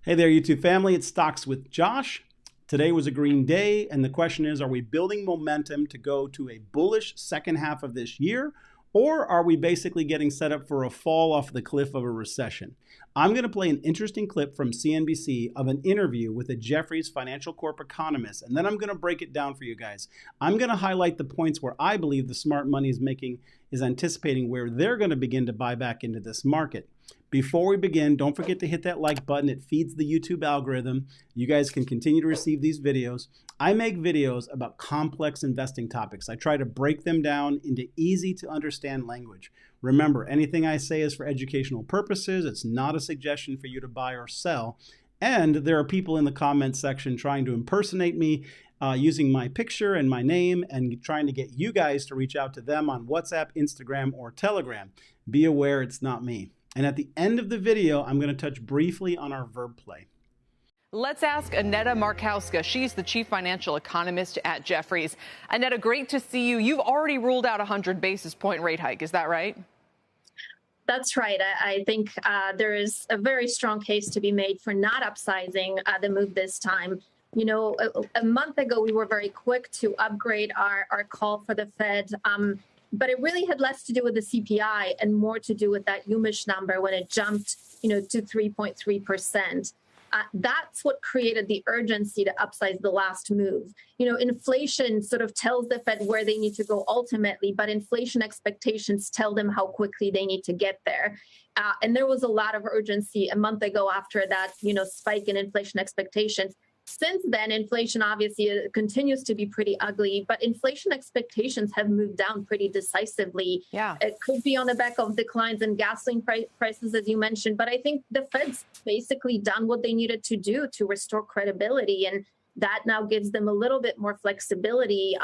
Hey there, YouTube family. It's Stocks with Josh. Today was a green day, and the question is, are we building momentum to go to a bullish second half of this year, or are we basically getting set up for a fall off the cliff of a recession? I'm going to play an interesting clip from CNBC of an interview with a Jefferies Financial Corp economist, and then I'm going to break it down for you guys. I'm going to highlight the points where I believe the smart money is anticipating where they're going to begin to buy back into this market. Before we begin, don't forget to hit that like button. It feeds the YouTube algorithm. You guys can continue to receive these videos. I make videos about complex investing topics. I try to break them down into easy to understand language. Remember, anything I say is for educational purposes. It's not a suggestion for you to buy or sell. And there are people in the comments section trying to impersonate me using my picture and my name and trying to get you guys to reach out to them on WhatsApp, Instagram, or Telegram. Be aware it's not me. And at the end of the video, I'm going to touch briefly on our verb play. Let's ask Annetta Markowska. She's the chief financial economist at Jefferies. Annetta, great to see you. You've already ruled out a 100 basis point rate hike. Is that right? That's right. I think there is a very strong case to be made for not upsizing the move this time. You know, a month ago, we were very quick to upgrade our call for the Fed. But it really had less to do with the CPI and more to do with that UMISH number when it jumped, to 3.3%. That's what created the urgency to upsize the last move. Inflation sort of tells the Fed where they need to go ultimately, but inflation expectations tell them how quickly they need to get there. And there was a lot of urgency a month ago after that, spike in inflation expectations. Since then, inflation obviously continues to be pretty ugly, but inflation expectations have moved down pretty decisively. Yeah. It could be on the back of declines in gasoline prices, as you mentioned, but I think the Fed's basically done what they needed to do to restore credibility, and that now gives them a little bit more flexibility,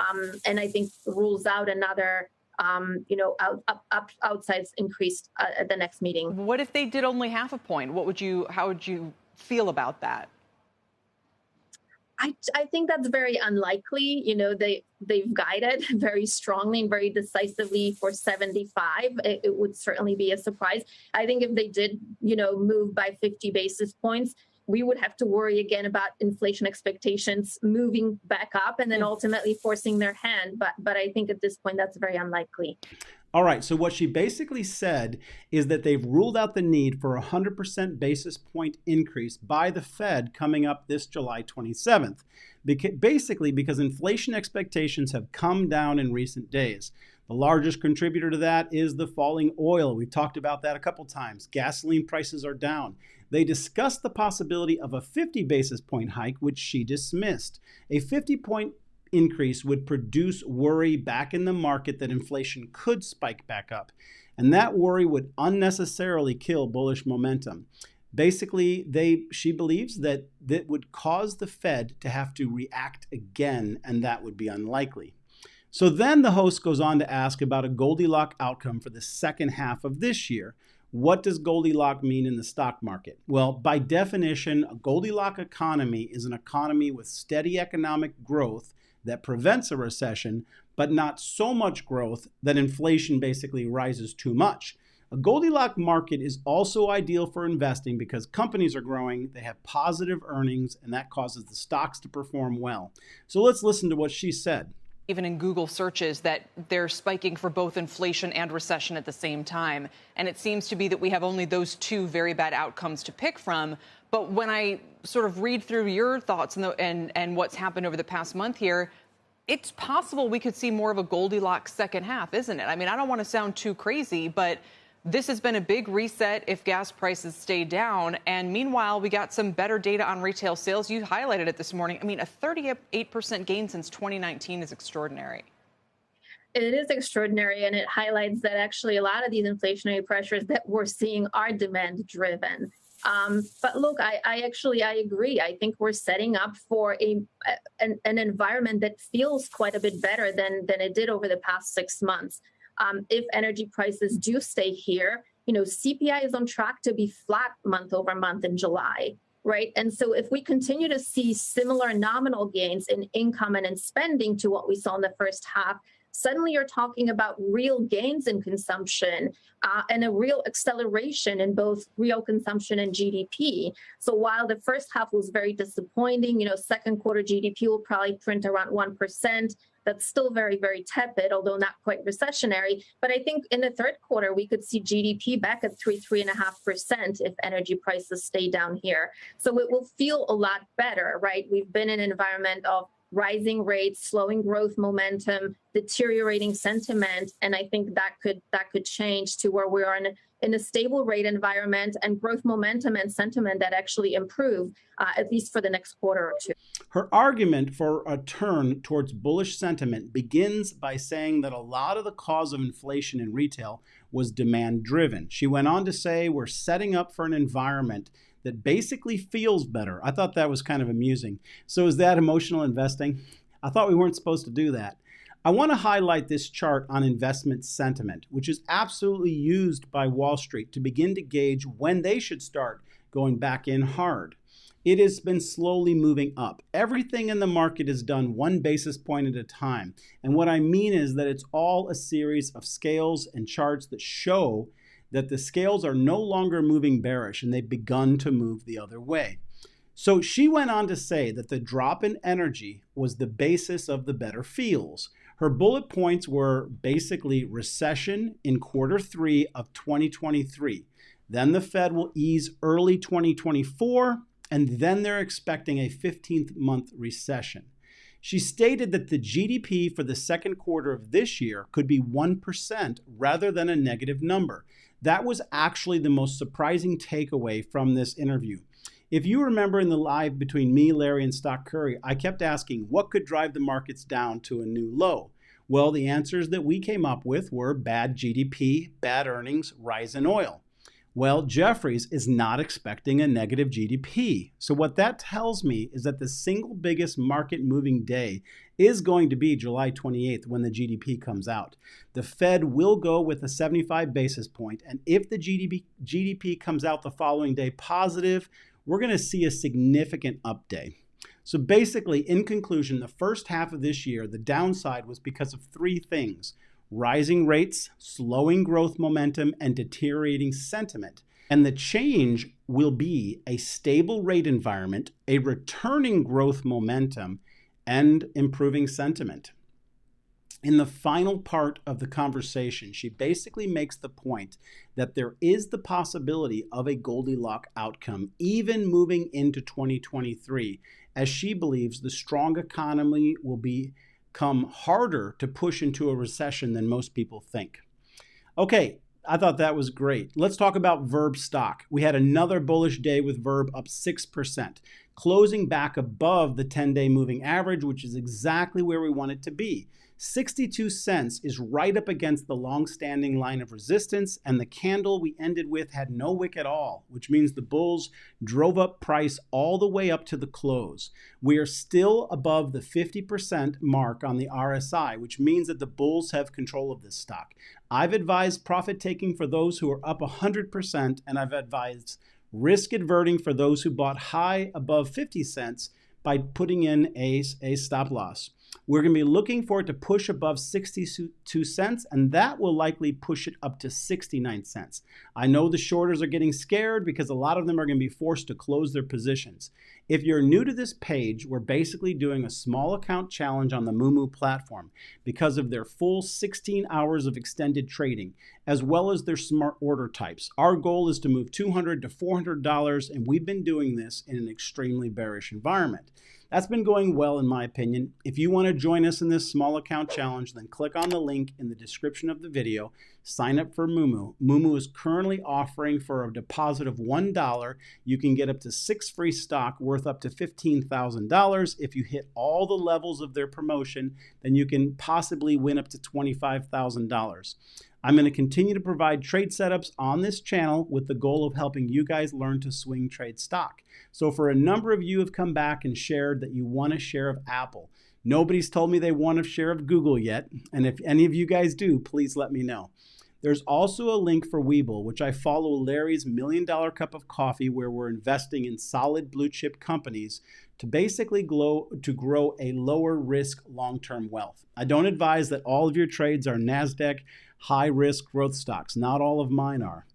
and I think rules out another outsides increase at the next meeting. What if they did only half a point? How would you feel about that? I think that's very unlikely. They've guided very strongly and very decisively for 75. It would certainly be a surprise. I think if they did, move by 50 basis points, we would have to worry again about inflation expectations moving back up and then ultimately forcing their hand. But I think at this point, that's very unlikely. All right, so what she basically said is that they've ruled out the need for a 100% basis point increase by the Fed coming up this July 27th, basically because inflation expectations have come down in recent days. The largest contributor to that is the falling oil. We've talked about that a couple times. Gasoline prices are down. They discussed the possibility of a 50 basis point hike, which she dismissed. A 50-point increase would produce worry back in the market that inflation could spike back up. And that worry would unnecessarily kill bullish momentum. Basically, she believes that would cause the Fed to have to react again, and that would be unlikely. So then the host goes on to ask about a Goldilocks outcome for the second half of this year. What does Goldilocks mean in the stock market? Well, by definition, a Goldilocks economy is an economy with steady economic growth that prevents a recession, but not so much growth that inflation basically rises too much. A Goldilocks market is also ideal for investing because companies are growing, they have positive earnings, and that causes the stocks to perform well. So let's listen to what she said. Even in Google searches that they're spiking for both inflation and recession at the same time. And it seems to be that we have only those two very bad outcomes to pick from. But when I sort of read through your thoughts and what's happened over the past month here, it's possible we could see more of a Goldilocks second half, isn't it? I mean, I don't want to sound too crazy, but this has been a big reset if gas prices stay down. And meanwhile, we got some better data on retail sales. You highlighted it this morning. I mean, a 38% gain since 2019 is extraordinary. It is extraordinary, and it highlights that actually a lot of these inflationary pressures that we're seeing are demand driven. But look, I agree. I think we're setting up for an environment that feels quite a bit better than it did over the past 6 months. If energy prices do stay here, CPI is on track to be flat month over month in July, right? And so if we continue to see similar nominal gains in income and in spending to what we saw in the first half, suddenly you're talking about real gains in consumption and a real acceleration in both real consumption and GDP. So while the first half was very disappointing, second quarter GDP will probably print around 1%. That's still very, very tepid, although not quite recessionary. But I think in the third quarter, we could see GDP back at 3.5% if energy prices stay down here. So it will feel a lot better, right? We've been in an environment of rising rates, slowing growth momentum, deteriorating sentiment, and I think that could change to where we are in a stable rate environment and growth momentum and sentiment that actually improve, at least for the next quarter or two. Her argument for a turn towards bullish sentiment begins by saying that a lot of the cause of inflation in retail was demand driven. She went on to say, we're setting up for an environment that basically feels better. I thought that was kind of amusing. So is that emotional investing? I thought we weren't supposed to do that. I want to highlight this chart on investment sentiment, which is absolutely used by Wall Street to begin to gauge when they should start going back in hard. It has been slowly moving up. Everything in the market is done 1 basis point at a time. And what I mean is that it's all a series of scales and charts that show that the scales are no longer moving bearish and they've begun to move the other way. So she went on to say that the drop in energy was the basis of the better feels. Her bullet points were basically recession in quarter 3 of 2023. Then the Fed will ease early 2024, and then they're expecting a 15th month recession. She stated that the GDP for the second quarter of this year could be 1% rather than a negative number. That was actually the most surprising takeaway from this interview. If you remember in the live between me, Larry, and Stock Curry, I kept asking what could drive the markets down to a new low. Well, the answers that we came up with were bad GDP, bad earnings, rise in oil. Well, Jefferies is not expecting a negative GDP. So what that tells me is that the single biggest market moving day is going to be July 28th when the GDP comes out. The Fed will go with a 75 basis point, and if the GDP comes out the following day positive, we're going to see a significant up day. So basically, in conclusion, the first half of this year, the downside was because of 3 things: rising rates, slowing growth momentum, and deteriorating sentiment. And the change will be a stable rate environment, a returning growth momentum, and improving sentiment. In the final part of the conversation, she basically makes the point that there is the possibility of a Goldilocks outcome, even moving into 2023, as she believes the strong economy will become harder to push into a recession than most people think. Okay, I thought that was great. Let's talk about Verb Stock. We had another bullish day with Verb up 6%, closing back above the 10-day moving average, which is exactly where we want it to be. 62 cents is right up against the long-standing line of resistance, and the candle we ended with had no wick at all, which means the bulls drove up price all the way up to the close. We are still above the 50% mark on the RSI, which means that the bulls have control of this stock. I've advised profit taking for those who are up 100%, and I've advised risk adverting for those who bought high above 50 cents by putting in a stop loss. We're going to be looking for it to push above 62 cents, and that will likely push it up to 69 cents. I know the shorters are getting scared because a lot of them are going to be forced to close their positions. If you're new to this page, we're basically doing a small account challenge on the Moomoo platform because of their full 16 hours of extended trading, as well as their smart order types. Our goal is to move $200 to $400, and we've been doing this in an extremely bearish environment. That's been going well, in my opinion. If you want to join us in this small account challenge, then click on the link in the description of the video. Sign up for Moomoo. Moomoo is currently offering for a deposit of $1, you can get up to 6 free stock worth up to $15,000. If you hit all the levels of their promotion, then you can possibly win up to $25,000. I'm going to continue to provide trade setups on this channel with the goal of helping you guys learn to swing trade stock. So for a number of you have come back and shared that you want a share of Apple. Nobody's told me they want a share of Google yet, and if any of you guys do, please let me know. There's also a link for Webull, which I follow Larry's $1 Million Cup of Coffee, where we're investing in solid blue chip companies to basically grow a lower risk long-term wealth. I don't advise that all of your trades are NASDAQ high risk growth stocks. Not all of mine are.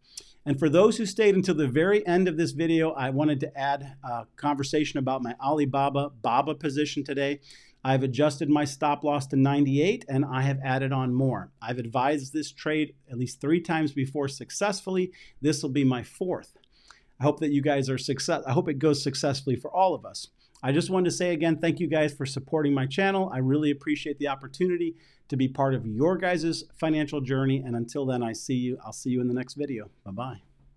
And for those who stayed until the very end of this video, I wanted to add a conversation about my Alibaba BABA position today. I've adjusted my stop loss to 98 and I have added on more. I've advised this trade at least 3 times before successfully. This will be my 4th. I hope that you guys are I hope it goes successfully for all of us. I just wanted to say again, thank you guys for supporting my channel. I really appreciate the opportunity to be part of your guys' financial journey. And until then, I'll see you in the next video. Bye-bye.